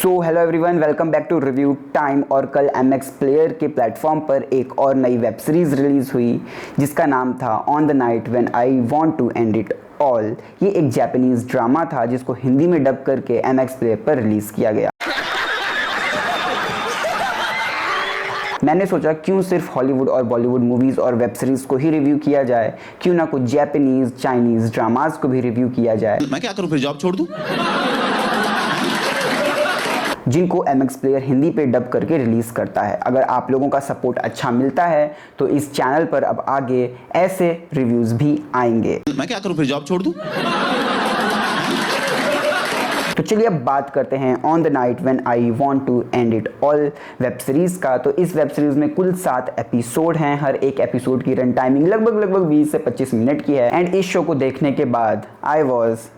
So hello everyone, welcome back to review time. और कल MX player के platform पर एक और नई वेब सीरीज़ रिलीज़ हुई जिसका नाम था on the night when I want to end it all. ये एक जापानीज़ ड्रामा था जिसको हिंदी में डब करके MX प्लेयर पर रिलीज़ किया गया। मैंने सोचा क्यों सिर्फ हॉलीवुड और बॉलीवुड मूवीज़ और वेब सीरीज़ को ही रिव्यू किया जाए, क्यों ना कुछ जापानीज़ चाइनीज़ ड्रामाज को भी रिव्यू किया जाए। मैं क्या करूं फिर, जॉब छोड़ दूं? जिनको MX प्लेयर हिंदी पे डब करके रिलीज़ करता है। अगर आप लोगों का सपोर्ट अच्छा मिलता है तो इस चैनल पर अब आगे ऐसे रिव्यूज़ भी आएंगे। मैं क्या करूं फिर, जॉब छोड़ दूं? तो चलिए अब बात करते हैं on the night when I want to end it all web series का। तो इस वेब सीरीज़ में कुल 7 एपिसोड हैं। हर एक एपिसोड की रन टाइमिंग लगभग 20 से 25 मिनट की है। एंड इस शो को देखने के बाद I was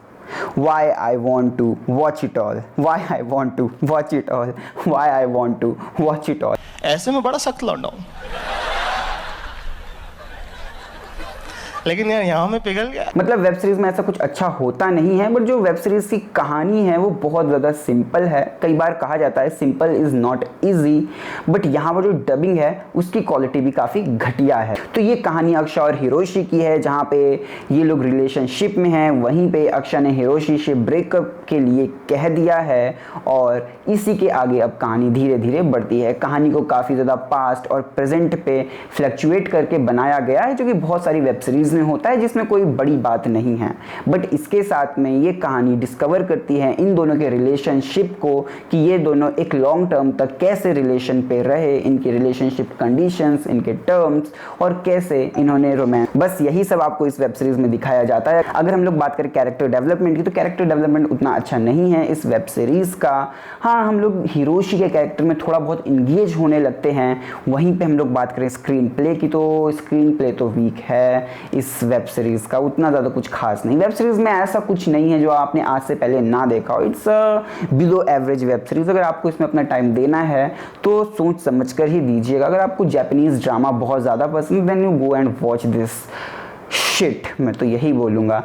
why I want to watch it all, why I want to watch it all, why I want to watch it all। ऐसे में बड़ा सख्त लौंडा हूं, लेकिन यार यहाँ में पिघल गया। मतलब वेब सीरीज में ऐसा कुछ अच्छा होता नहीं है, बट जो वेब सीरीज की कहानी है वो बहुत ज़्यादा सिंपल है। कई बार कहा जाता है simple is not easy, but यहाँ पर जो डबिंग है उसकी क्वालिटी भी काफ़ी घटिया है। तो ये कहानी अक्षय और हिरोशी की है, जहाँ पे ये लोग रिलेशनशिप में हैं। वहीं पे अक्षय ने हिरोशी से ब्रेकअप के लिए कह दिया है और इसी के आगे अब कहानी धीरे धीरे बढ़ती है। कहानी को काफ़ी ज़्यादा पास्ट और प्रेजेंट पे फ्लक्चुएट करके बनाया गया है, जो कि बहुत सारी वेब सीरीज में होता है, जिसमें कोई बड़ी बात नहीं है। बट इसके साथ में ये कहानी डिस्कवर करती है इन दोनों के रिलेशनशिप को, कि ये दोनों एक लॉन्ग टर्म तक कैसे रिलेशन पे रहे, इनकी रिलेशनशिप कंडीशंस, इनके टर्म्स, और कैसे इन्होंने रोमांस, बस यही सब आपको इस वेब सीरीज में दिखाया जाता है। अगर हम लोग बात करें कैरेक्टर डेवलपमेंट की, तो कैरेक्टर डेवलपमेंट उतना अच्छा नहीं है इस वेब सीरीज का। हाँ, हम लोग हिरोशी के कैरेक्टर में थोड़ा बहुत इंगेज होने लगते हैं। वहीं पे हम लोग बात करें स्क्रीन प्ले की, तो स्क्रीन प्ले तो वीक है इस वेब सीरीज का, उतना ज़्यादा कुछ खास नहीं। वेब सीरीज में ऐसा कुछ नहीं है जो आपने आज से पहले ना देखा हो। It's below average web series. अगर आपको इसमें अपना टाइम देना है तो सोच समझ कर ही दीजिएगा। अगर आपको जापानीज ड्रामा बहुत ज़्यादा पसंद, then you go and watch this shit, मैं तो यही बोलूँगा।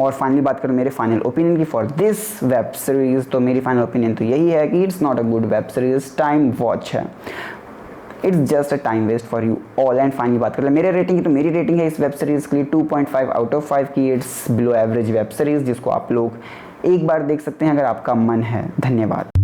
और फाइनली बात करूँ मेरे फाइनल ओपिनियन की फॉर दिस वेब सीरीज, तो मेरी फाइनल ओपिनियन तो यही है कि it's not a good web series, time watch है। It's just a time waste for you all. And finally बात करें मेरे रेटिंग की, तो मेरी रेटिंग है इस वेब सीरीज के लिए 2.5 आउट ऑफ 5 की। It's below average web series जिसको आप लोग एक बार देख सकते हैं अगर आपका मन है। धन्यवाद।